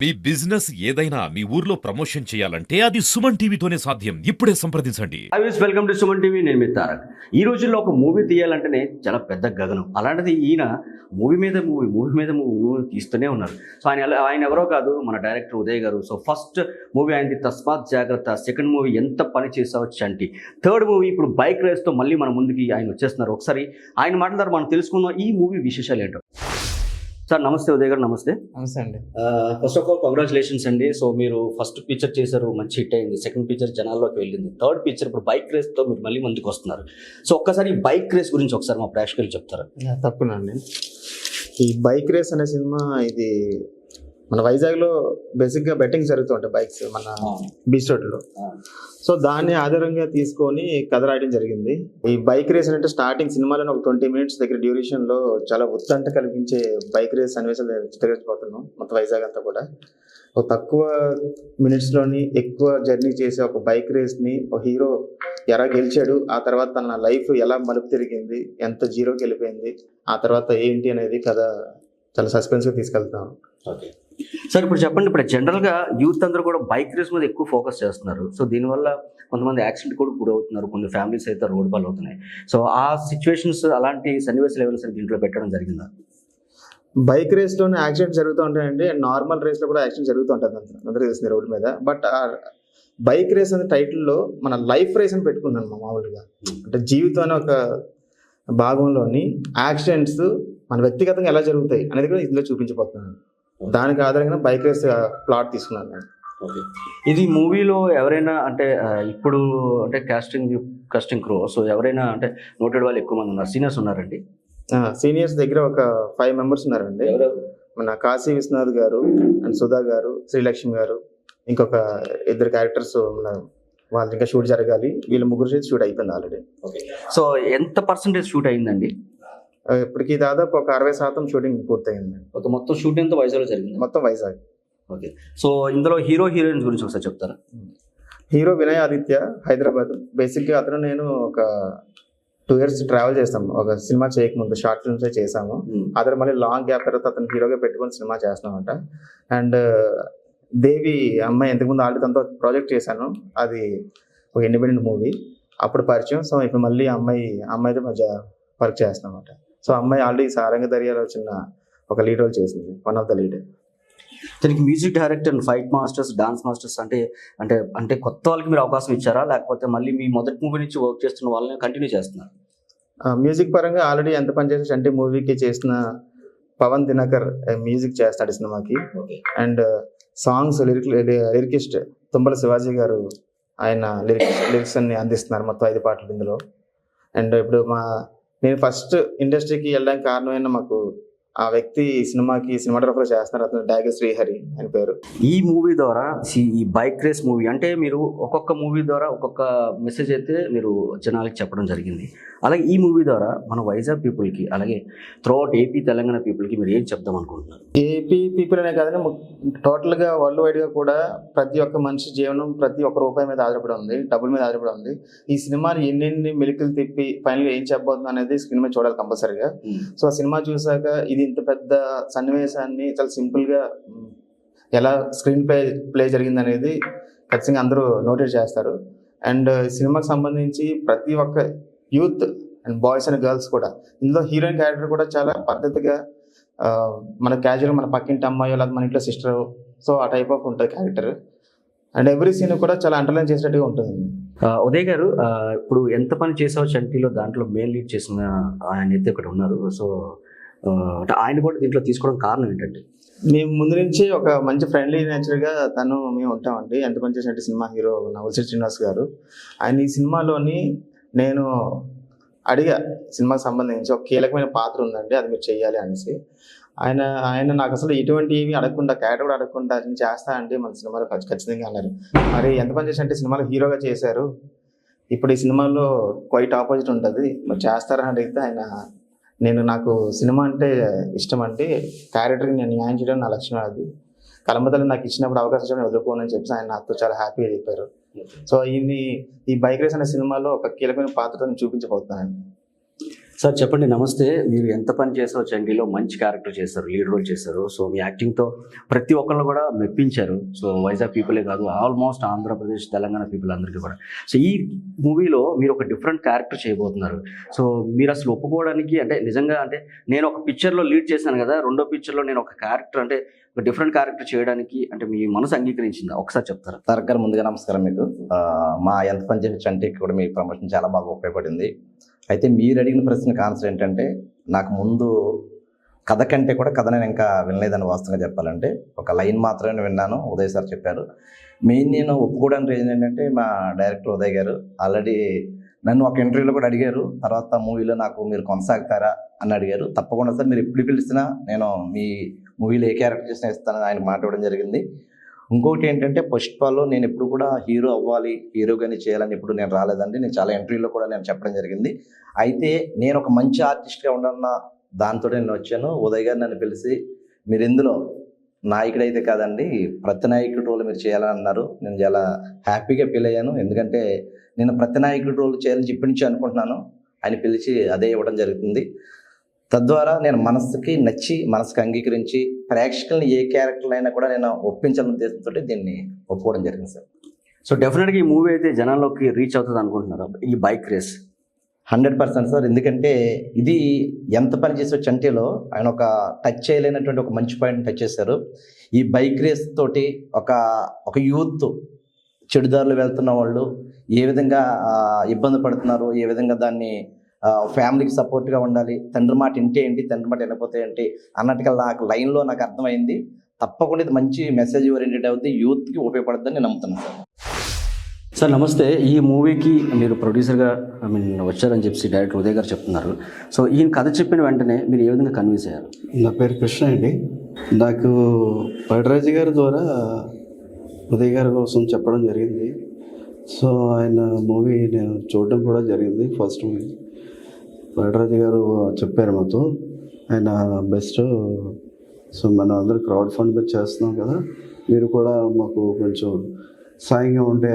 మీ business ఏదైనా మీ ఊర్లో promotion చేయాలంటే అది సుమన్ టీవీతోనే సాధ్యం. ఇప్పుడే సంప్రదించండి. Hi's, welcome to Suman TV. నేను మీ తారక్. ఈ రోజుల్లో ఒక మూవీ తీయాలంటేనే చాలా పెద్ద గగనం. అలాంటిది ఈయన మూవీ మీద మూవీ తీస్తూనే ఉన్నారు. సో ఆయన ఎవరో కాదు, మన డైరెక్టర్ ఉదయ్ గారు. సో ఫస్ట్ మూవీ ఆయనది తస్మాత్ జాగ్రత్త, సెకండ్ మూవీ ఎంత పని చేసావు చంటి, థర్డ్ మూవీ ఇప్పుడు బైక్ రేస్తో మళ్ళీ మన ముందుకి ఆయన వచ్చేస్తున్నారు. ఒకసారి ఆయన మాట్లాడారు, మనం తెలుసుకుందాం ఈ మూవీ విశేషాలు ఏంటో. సార్ నమస్తే, ఉదయ్ గారు నమస్తే. నమస్తే అండి. ఫస్ట్ ఆఫ్ ఆల్ కంగ్రాచులేషన్స్ అండి. సో మీరు ఫస్ట్ పిక్చర్ చేశారు, మంచి హిట్ అయింది. సెకండ్ పిక్చర్ జనాల్లోకి వెళ్ళింది. థర్డ్ పిక్చర్ ఇప్పుడు బైక్ రేస్తో మీరు మళ్ళీ ముందుకు వస్తున్నారు. సో ఒక్కసారి ఈ బైక్ రేస్ గురించి ఒకసారి మా ప్రేక్షకులు చెప్తారా? తప్పనండి. ఈ బైక్ రేస్ అనే సినిమా ఇది మన వైజాగ్లో బేసిక్గా బెట్టింగ్ జరుగుతూ ఉంటాయి బైక్స్, మన బీచ్ రోడ్లో. సో దాన్ని ఆధారంగా తీసుకొని కథ రాయడం జరిగింది. ఈ బైక్ రేస్ అంటే స్టార్టింగ్ సినిమాలో ఒక 20 minutes దగ్గర డ్యూరేషన్లో చాలా ఉత్కంఠ కలిగించే బైక్ రేస్ సన్నివేశాలు చిత్రీకరించబోతున్నాం మొత్తం వైజాగ్ అంతా కూడా. ఒక తక్కువ మినిట్స్లోని ఎక్కువ జర్నీ చేసే ఒక బైక్ రేస్ని ఒక హీరో ఎలా గెలిచాడు, ఆ తర్వాత తన లైఫ్ ఎలా మలుపు తిరిగింది, ఎంత జీరోకి వెళ్ళిపోయింది, ఆ తర్వాత ఏంటి అనేది కథ చాలా సస్పెన్స్గా తీసుకెళ్తాం. ఓకే సార్, ఇప్పుడు చెప్పండి. ఇప్పుడు జనరల్గా యూత్ అందరూ కూడా బైక్ రేస్ మీద ఎక్కువ ఫోకస్ చేస్తున్నారు. సో దీనివల్ల కొంతమంది యాక్సిడెంట్ కూడా గురవుతున్నారు, కొన్ని ఫ్యామిలీస్ అయితే రోడ్ పాలు అవుతున్నాయి. సో ఆ సిచ్యువేషన్స్, అలాంటి సన్నివేశాలు ఏమైనా సరే దీంట్లో పెట్టడం జరిగిందా? బైక్ రేస్లోనే యాక్సిడెంట్ జరుగుతూ ఉంటాయండి. నార్మల్ రేస్లో కూడా యాక్సిడెంట్ జరుగుతూ ఉంటుంది, అందరూ తెలిసింది రోడ్డు మీద. బట్ ఆ బైక్ రేస్ అనే టైటిల్లో మన లైఫ్ రేస్ అని పెట్టుకున్నాను మామూలుగా. అంటే జీవితం అనే ఒక భాగంలోని యాక్సిడెంట్స్ మన వ్యక్తిగతంగా ఎలా జరుగుతాయి అనేది కూడా ఇందులో చూపించబోతున్నాను. దానికి ఆధారంగా బైక్ రేస్ ప్లాట్ తీసుకున్నాను నేను. ఓకే, ఇది మూవీలో ఎవరైనా అంటే ఇప్పుడు అంటే కాస్టింగ్ క్రో, సో ఎవరైనా అంటే నోటెడ్ వాళ్ళు ఎక్కువ మంది ఉన్నారు, సీనియర్స్ ఉన్నారండి? సీనియర్స్ దగ్గర ఒక 5 members ఉన్నారండి. మన కాశీ విశ్వనాథ్ గారు అండ్ సుధా గారు, శ్రీలక్ష్మి గారు, ఇంకొక 2 క్యారెక్టర్స్ ఉన్నారు. వాళ్ళు ఇంకా షూట్ జరగాలి. వీళ్ళు ముగ్గురు చేసి షూట్ అయిపోయింది ఆల్రెడీ. ఓకే, సో ఎంత పర్సెంటేజ్ షూట్ అయిందండి? ఇప్పటికి దాదాపు ఒక 60% షూటింగ్ పూర్తయింది. ఒక మొత్తం షూట్ ఎంత వైజాగ్లో జరిగింది? మొత్తం వైజాగ్. ఓకే, సో ఇందులో హీరో హీరోయిన్స్ గురించి ఒకసారి చెప్తారా? హీరో వినయ్ ఆదిత్య, హైదరాబాద్. బేసిక్గా అతను నేను ఒక 2 years ట్రావెల్ చేస్తాము. ఒక సినిమా చేయకముందు షార్ట్ ఫిల్మ్సే చేసాము. అతను మళ్ళీ లాంగ్ గ్యాప్ తర్వాత అతను హీరోగా పెట్టుకొని సినిమా చేస్తున్నామంట. అండ్ దేవి అమ్మాయి ఇంతకుముందు ఆల్రెడీ తనతో ప్రాజెక్ట్ చేశాను, అది ఒక ఇండిపెండెంట్ మూవీ, అప్పుడు పరిచయం. సో ఇప్పుడు మళ్ళీ అమ్మాయితో మధ్య వర్క్ చేస్తామన్నమాట. సో అమ్మాయి ఆల్రెడీ సారంగ దర్యాలో చిన్న ఒక లీడ్ రోల్ చేసింది, వన్ ఆఫ్ ద లీడ్. దీనికి music director and fight masters, dance masters అంటే అంటే అంటే కొత్త వాళ్ళకి మీరు అవకాశం ఇచ్చారా, లేకపోతే మళ్ళీ మీ మొదటి మూవీ నుంచి వర్క్ చేస్తున్న వాళ్ళని కంటిన్యూ చేస్తున్నారు? మ్యూజిక్ పరంగా ఆల్రెడీ ఎంత పనిచేసి అంటే మూవీకి చేసిన పవన్ దినకర్ మ్యూజిక్ చేస్తాడు సినిమాకి. అండ్ సాంగ్స్ లిరికిస్ట్ తుంబల శివాజీ గారు, ఆయన లిరిక్స్ అన్ని అందిస్తున్నారు. మొత్తం 5 పాటలు ఇందులో. అండ్ ఇప్పుడు నేను ఫస్ట్ ఇండస్ట్రీకి వెళ్ళడానికి కారణమైన మాకు ఆ వ్యక్తి సినిమాకి సినిమాటోగ్రఫర్ చేస్తున్నారు, అతను డాగర్ శ్రీహరి ఆయన పేరు. ఈ మూవీ ద్వారా ఈ బైక్ రేస్ మూవీ అంటే మీరు ఒక్కొక్క మూవీ ద్వారా ఒక్కొక్క మెసేజ్ అయితే మీరు జనాలకి చెప్పడం జరిగింది. అలాగే ఈ మూవీ ద్వారా మన వైజాగ్ పీపుల్కి, అలాగే త్రూఅవుట్ ఏపీ తెలంగాణ పీపుల్కి మీరు ఏం చెప్దాం అనుకుంటున్నారు? ఏపీ పీపుల్ అనే కాదని టోటల్గా వరల్డ్ వైడ్గా కూడా ప్రతి ఒక్క మనిషి జీవనం ప్రతి ఒక్క రూపాయి మీద ఆధారపడి ఉంది, డబ్బుల మీద ఆధారపడి ఉంది. ఈ సినిమాని ఎన్ని మెలికలు తిప్పి ఫైనల్గా ఏం చెప్పబోతుంది అనేది స్క్రీన్ మీద చూడాలి కంపల్సరీగా. సో ఆ సినిమా చూసాక ఇది ఇంత పెద్ద సన్నివేశాన్ని చాలా సింపుల్గా ఎలా స్క్రీన్ ప్లే జరిగింది అనేది ఖచ్చితంగా అందరూ నోటీస్ చేస్తారు. అండ్ సినిమాకి సంబంధించి ప్రతి ఒక్క youth and boys and girls కూడా, ఇందులో హీరోయిన్ క్యారెక్టర్ కూడా చాలా పద్ధతిగా మన క్యాజువల్ మన పక్కింటి అమ్మాయి లేదా మన ఇంట్లో సిస్టర్, సో ఆ టైప్ ఆఫ్ ఉంటుంది క్యారెక్టర్. అండ్ ఎవ్రీ సీన్ కూడా చాలా అండర్లైన్ చేసినట్టుగా ఉంటుంది. ఉదయ్ గారు, ఇప్పుడు ఎంత పని చేసావు చంటిలో దాంట్లో మెయిన్ లీడ్ చేసిన ఆయన అయితే ఒకటి ఉన్నారు. సో అంటే ఆయన కూడా దీంట్లో తీసుకోవడం కారణం ఏంటంటే? మేము ముందు నుంచి ఒక మంచి ఫ్రెండ్లీ నేచర్గా మేము ఉంటామండి. ఎంత పని చేసినట్టు సినిమా హీరో నవల్సి శ్రీనివాస్ గారు, ఆయన ఈ సినిమాలోని నేను అడిగా సినిమాకి సంబంధించి ఒక కీలకమైన పాత్ర ఉందండి, అది మీరు చెయ్యాలి అనేసి. ఆయన నాకు అసలు ఎటువంటివి అడగకుండా, క్యారెక్టర్ కూడా అడగకుండా నేను చేస్తా అంటే మన సినిమాలో ఖచ్చితంగా అన్నారు. మరి ఎంత పని చేసినట్టే సినిమాలో హీరోగా చేశారు, ఇప్పుడు ఈ సినిమాలో క్వైట్ ఆపోజిట్ ఉంటుంది, మరి చేస్తారని అడిగితే నాకు సినిమా అంటే ఇష్టం అంటే క్యారెక్టర్కి నేను న్యాయం చేయడం నా లక్ష్యం, అది కలంబతలు నాకు ఇచ్చినప్పుడు అవకాశం వదులుకోనని చెప్పి ఆయన నాతో చాలా హ్యాపీగా చెప్పారు. సో ఈ బైక్ రేస్ అనే సినిమాలో ఒక కీలకమైన పాత్రను చూపించబోతున్నానండి. సార్ చెప్పండి, నమస్తే. మీరు ఎంత పని చేశారో చండీలో, మంచి క్యారెక్టర్ చేశారు, లీడ్ రోల్ చేశారు. సో మీ యాక్టింగ్తో ప్రతి ఒక్కరిని కూడా మెప్పించారు. సో వైజాగ్ పీపులే కాదు, ఆల్మోస్ట్ ఆంధ్రప్రదేశ్, తెలంగాణ పీపుల్ అందరికీ కూడా. సో ఈ మూవీలో మీరు ఒక డిఫరెంట్ క్యారెక్టర్ చేయబోతున్నారు. సో మీరు అసలు ఒప్పుకోవడానికి అంటే నిజంగా అంటే నేను ఒక పిక్చర్లో లీడ్ చేశాను కదా, రెండో పిక్చర్లో నేను ఒక క్యారెక్టర్ అంటే ఒక డిఫరెంట్ క్యారెక్టర్ చేయడానికి అంటే మీ మనసు అంగీకరించిందా? ఒకసారి చెప్తారా? తారక్ గారు, ముందుగా నమస్కారం మీకు. మా ఎంత పని చేసే చంటికి కూడా మీ ప్రమోషన్ చాలా బాగా ఉపయోగపడింది. అయితే మీరు అడిగిన ప్రశ్నకు ఆన్సర్ ఏంటంటే, నాకు ముందు కథ కంటే కూడా కథ నేను ఇంకా వినలేదని వాస్తవంగా చెప్పాలంటే. ఒక లైన్ మాత్రమే విన్నాను, ఉదయ్ సార్ చెప్పారు. మెయిన్ నేను ఒప్పుకోవడానికి రీజన్ ఏంటంటే, మా డైరెక్టర్ ఉదయ్ గారు ఆల్రెడీ నన్ను ఒక ఇంటర్వ్యూలో కూడా అడిగారు, తర్వాత మూవీలో నాకు మీరు కొనసాగుతారా అని అడిగారు. తప్పకుండా సార్, మీరు ఎప్పుడు పిలిచినా నేను మీ మూవీలో ఏ క్యారెక్టర్ చేసినా ఇస్తానని ఆయన మాట ఇవ్వడం జరిగింది. ఇంకొకటి ఏంటంటే, పుష్పలో నేను ఎప్పుడు కూడా హీరో అవ్వాలి, హీరోగాని చేయాలని ఎప్పుడు నేను రాలేదండి. నేను చాలా ఇంటర్వ్యూలో కూడా నేను చెప్పడం జరిగింది. అయితే నేను ఒక మంచి ఆర్టిస్ట్గా ఉండాలన్న దాంతో నేను వచ్చాను. ఉదయ్ గారు నన్ను పిలిచి, మీరు ఇందులో నాయకుడైతే కాదండి, ప్రతినాయకుడి రోల్ మీరు చేయాలని అన్నారు. నేను చాలా హ్యాపీగా ఫీల్ అయ్యాను. ఎందుకంటే నేను ప్రతినాయకుడి రోల్ చేయాలని ఇప్పటి నుంచి అనుకుంటున్నాను. ఆయన పిలిచి అదే ఇవ్వడం జరుగుతుంది. తద్వారా నేను మనసుకి నచ్చి, మనసుకి అంగీకరించి, ప్రేక్షకుల్ని ఏ క్యారెక్టర్ అయినా కూడా నేను ఒప్పించాలనే ఉద్దేశంతో దీన్ని ఒప్పుకోవడం జరిగింది సార్. సో డెఫినెట్గా ఈ మూవీ అయితే జనాల్లోకి రీచ్ అవుతుంది అనుకుంటున్నారు, ఈ బైక్ రేస్? 100% సార్. ఎందుకంటే ఇది ఎంత పని చేసే చంటిలో ఆయన ఒక టచ్ చేయలేనటువంటి ఒక మంచి పాయింట్ టచ్ చేశారు. ఈ బైక్ రేస్ తోటి ఒక యూత్ చెడుదారులు వెళ్తున్న వాళ్ళు ఏ విధంగా ఇబ్బంది పడుతున్నారు, ఏ విధంగా దాన్ని ఫ్యామిలీకి సపోర్ట్గా ఉండాలి, తండ్రి మాట ఇంటే ఏంటి, తండ్రి మాట వినకపోతే ఏంటి అన్నట్టుగా నాకు లైన్లో నాకు అర్థమైంది. తప్పకుండా ఇది మంచి మెసేజ్ ఓరియంటెడ్ అవుతుంది, యూత్కి ఉపయోగపడుతుందని నేను నమ్ముతున్నాను సార్. సార్ నమస్తే. ఈ మూవీకి మీరు ప్రొడ్యూసర్గా వచ్చారని చెప్పి డైరెక్టర్ ఉదయ్ గారు చెప్తున్నారు. సో ఈయన కథ చెప్పిన వెంటనే మీరు ఏ విధంగా కన్విన్స్ అయ్యారు? నా పేరు కృష్ణ అండి. నాకు పైడిరాజు గారి ద్వారా ఉదయ్ గారి కోసం చెప్పడం జరిగింది. సో ఆయన మూవీ నేను చూడడం కూడా జరిగింది. ఫస్ట్ మూవీ పైడిరాజు గారు చెప్పారు మాతో, ఆయన బెస్ట్. సో మనం అందరూ క్రౌడ్ ఫండ్ మీద చేస్తున్నాం కదా, మీరు కూడా మాకు కొంచెం సాయంగా ఉంటే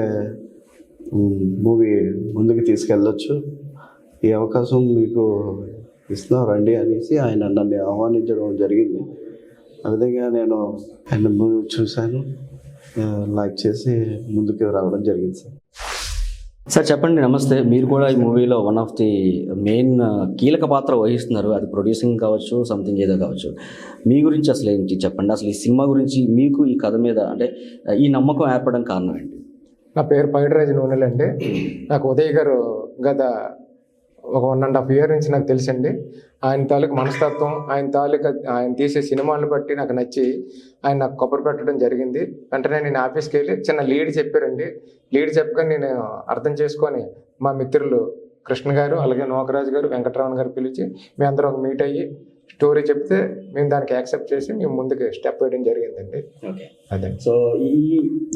మూవీ ముందుకు తీసుకెళ్ళొచ్చు, ఈ అవకాశం మీకు ఇస్తున్నాం రండి అనేసి ఆయన నన్ను ఆహ్వానించడం జరిగింది. ఆ విధంగా నేను ఆయన మూవీ చూశాను, లైక్ చేసి ముందుకు రావడం జరిగింది సార్. సార్ చెప్పండి, నమస్తే. మీరు కూడా ఈ మూవీలో వన్ ఆఫ్ ది మెయిన్ కీలక పాత్ర వహిస్తున్నారు. అది ప్రొడ్యూసింగ్ కావచ్చు, సంథింగ్ ఏదో కావచ్చు. మీ గురించి అసలు ఏంటి చెప్పండి. అసలు ఈ సినిమా గురించి మీకు ఈ కథ మీద అంటే ఈ నమ్మకం ఏర్పడడం కారణం ఏంటి? నా పేరు పైడిరాజు నూనెలు అండి. నాకు ఉదయ్ గారు గత ఒక 1.5 year నుంచి నాకు తెలుసండి. ఆయన తాలూకు మనస్తత్వం, ఆయన తీసే సినిమాలను బట్టి నాకు నచ్చి ఆయన నాకు కొబ్బరి పెట్టడం జరిగింది. వెంటనే నేను ఆఫీస్కి వెళ్ళి చిన్న లీడ్ చెప్పారండి. లీడ్ చెప్పగా నేను అర్థం చేసుకొని మా మిత్రులు కృష్ణ గారు, అలాగే నోకరాజు గారు, వెంకటరమణ గారు పిలిచి మీ అందరూ ఒక మీట్ అయ్యి స్టోరీ చెప్తే మేము దానికి యాక్సెప్ట్ చేసి మేము ముందుకు స్టెప్ వేయడం జరిగిందండి. ఓకే, అదే. సో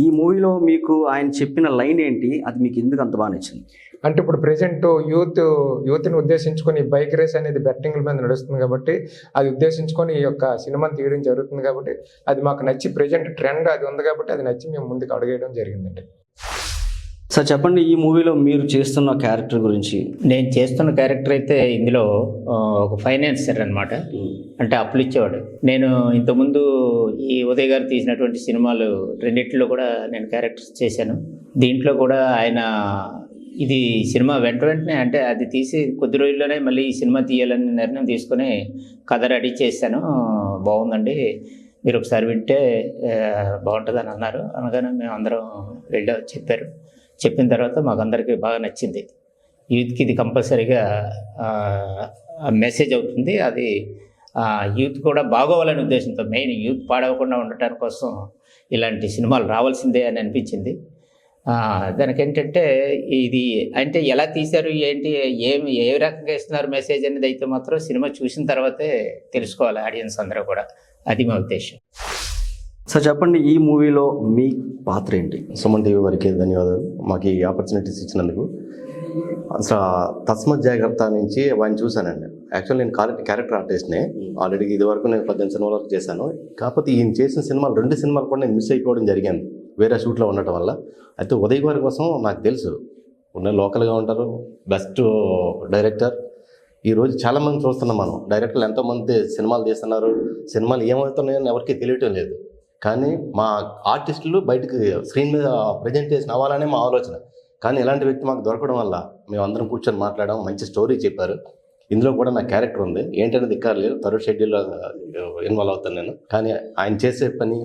ఈ మూవీలో మీకు ఆయన చెప్పిన లైన్ ఏంటి, అది మీకు ఎందుకు అంత బాగా నచ్చింది? అంటే ఇప్పుడు ప్రెజెంట్ యూత్ని ఉద్దేశించుకొని ఈ బైక్ రేస్ అనేది బెట్టింగ్ల మీద నడుస్తుంది కాబట్టి అది ఉద్దేశించుకొని ఈ యొక్క సినిమాని తీయడం జరుగుతుంది కాబట్టి అది మాకు నచ్చి, ప్రెజెంట్ ట్రెండ్ అది ఉంది కాబట్టి అది నచ్చి మేము ముందుకు అడుగేయడం జరిగిందండి. సార్ చెప్పండి, ఈ మూవీలో మీరు చేస్తున్న క్యారెక్టర్ గురించి. నేను చేస్తున్న క్యారెక్టర్ అయితే ఇందులో ఒక ఫైనాన్సర్ అనమాట. అంటే అప్పులు ఇచ్చేవాడు. నేను ఇంతకుముందు ఈ ఉదయ్ గారు తీసినటువంటి సినిమాలు రెండిట్లో కూడా నేను క్యారెక్టర్స్ చేశాను. దీంట్లో కూడా ఆయన ఇది సినిమా వెంటనే అంటే అది తీసి కొద్ది రోజుల్లోనే మళ్ళీ ఈ సినిమా తీయాలని నిర్ణయం తీసుకొని కథ రెడీ చేశాను. బాగుందండి, మీరు ఒకసారి వింటే బాగుంటుందని అన్నారు. అనగానే మేము అందరం చెప్పారు. చెప్పిన తర్వాత మాకు అందరికీ బాగా నచ్చింది. యూత్కి ఇది కంపల్సరీగా మెసేజ్ అవుతుంది. అది యూత్ కూడా బాగోవాలనే ఉద్దేశంతో, మెయిన్ యూత్ పాడవకుండా ఉండటానికి కోసం ఇలాంటి సినిమాలు రావాల్సిందే అని అనిపించింది. దానికి ఏంటంటే ఇది అంటే ఎలా తీశారు ఏంటి, ఏ రకంగా ఇస్తున్నారు మెసేజ్ అనేది అయితే మాత్రం సినిమా చూసిన తర్వాతే తెలుసుకోవాలి ఆడియన్స్ అందరూ కూడా. అది మా ఉద్దేశం. సార్ చెప్పండి, ఈ మూవీలో మీ పాత్ర ఏంటి? సుమన్ టీవీ వారికి ధన్యవాదాలు, మాకు ఈ ఆపర్చునిటీస్ ఇచ్చినందుకు. అసలు తస్మత్ జాగ్రత్త నుంచి వాడిని చూశానండి. యాక్చువల్ నేను క్యారెక్టర్ ఆర్టిస్ట్నే. ఆల్రెడీ ఇది వరకు నేను 18 సినిమాల వరకు చేశాను. కాకపోతే ఈయన చేసిన సినిమాలు 2 సినిమాలు కూడా నేను మిస్ అయిపోవడం జరిగింది వేరే షూట్లో ఉండటం వల్ల. అయితే ఉదయ్ గారి కోసం నాకు తెలుసు, ఉన్న లోకల్గా ఉంటారు, బెస్ట్ డైరెక్టర్, ఈరోజు చాలామంది చూస్తున్నాం మనం, డైరెక్టర్లు ఎంతోమంది సినిమాలు తీస్తున్నారు, సినిమాలు ఏమవుతున్నాయని ఎవరికి తెలియటం లేదు. కానీ మా ఆర్టిస్టులు బయటకు స్క్రీన్ మీద ప్రజెంటేషన్ అవ్వాలనే మా ఆలోచన. కానీ ఇలాంటి వ్యక్తి మాకు దొరకడం వల్ల మేమందరం కూర్చొని మాట్లాడడం, మంచి స్టోరీ చెప్పారు. ఇందులో కూడా నా క్యారెక్టర్ ఉంది, ఏంటనేది దిక్కర్లేదు, థర్డ్ షెడ్యూల్లో ఇన్వాల్వ్ అవుతాను నేను. కానీ ఆయన చేసే పని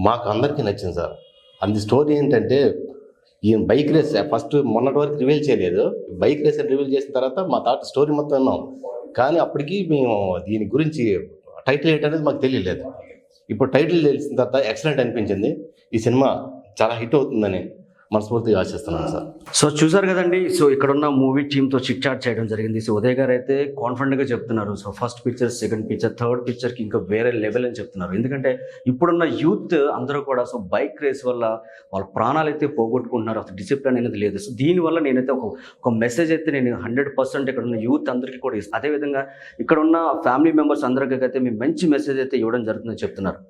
మాకు అందరికీ నచ్చింది సార్. అంది స్టోరీ ఏంటంటే, ఈయన బైక్ రేస్ ఫస్ట్ మొన్నటి వరకు రివీల్ చేయలేదు, బైక్ రేస్ రివీల్ చేసిన తర్వాత మా తాత స్టోరీ మొత్తం విన్నాం. కానీ అప్పటికి మేము దీని గురించి టైటిల్ ఏంటనేది మాకు తెలియలేదు. ఇప్పుడు టైటిల్ తెలిసిన తర్వాత ఎక్సలెంట్ అనిపించింది. ఈ సినిమా చాలా హిట్ అవుతుందని మనస్ఫూర్తిగా ఆశిస్తున్నాను సార్. సో చూసారు కదండి, సో ఇక్కడ ఉన్న మూవీ టీంతో చిట్ చాట్ చేయడం జరిగింది. సో ఉదయ్ గారు అయితే కాన్ఫిడెంట్గా చెప్తున్నారు, so first picture, second picture, third పిక్చర్కి ఇంకా వేరే లెవెల్ అని చెప్తున్నారు. ఎందుకంటే ఇప్పుడున్న యూత్ అందరూ కూడా సో బైక్ రేస్ వల్ల వాళ్ళ ప్రాణాలు అయితే పోగొట్టుకుంటున్నారు, అసలు డిసిప్లిన్ అనేది లేదు. సో దీనివల్ల నేనైతే ఒక మెసేజ్ అయితే నేను 100% ఇక్కడ ఉన్న యూత్ అందరికీ కూడా ఇస్తాను. అదేవిధంగా ఇక్కడ ఉన్న ఫ్యామిలీ మెంబర్స్ అందరికీ అయితే మేము మంచి మెసేజ్ అయితే ఇవ్వడం జరుగుతుందని చెప్తున్నారు.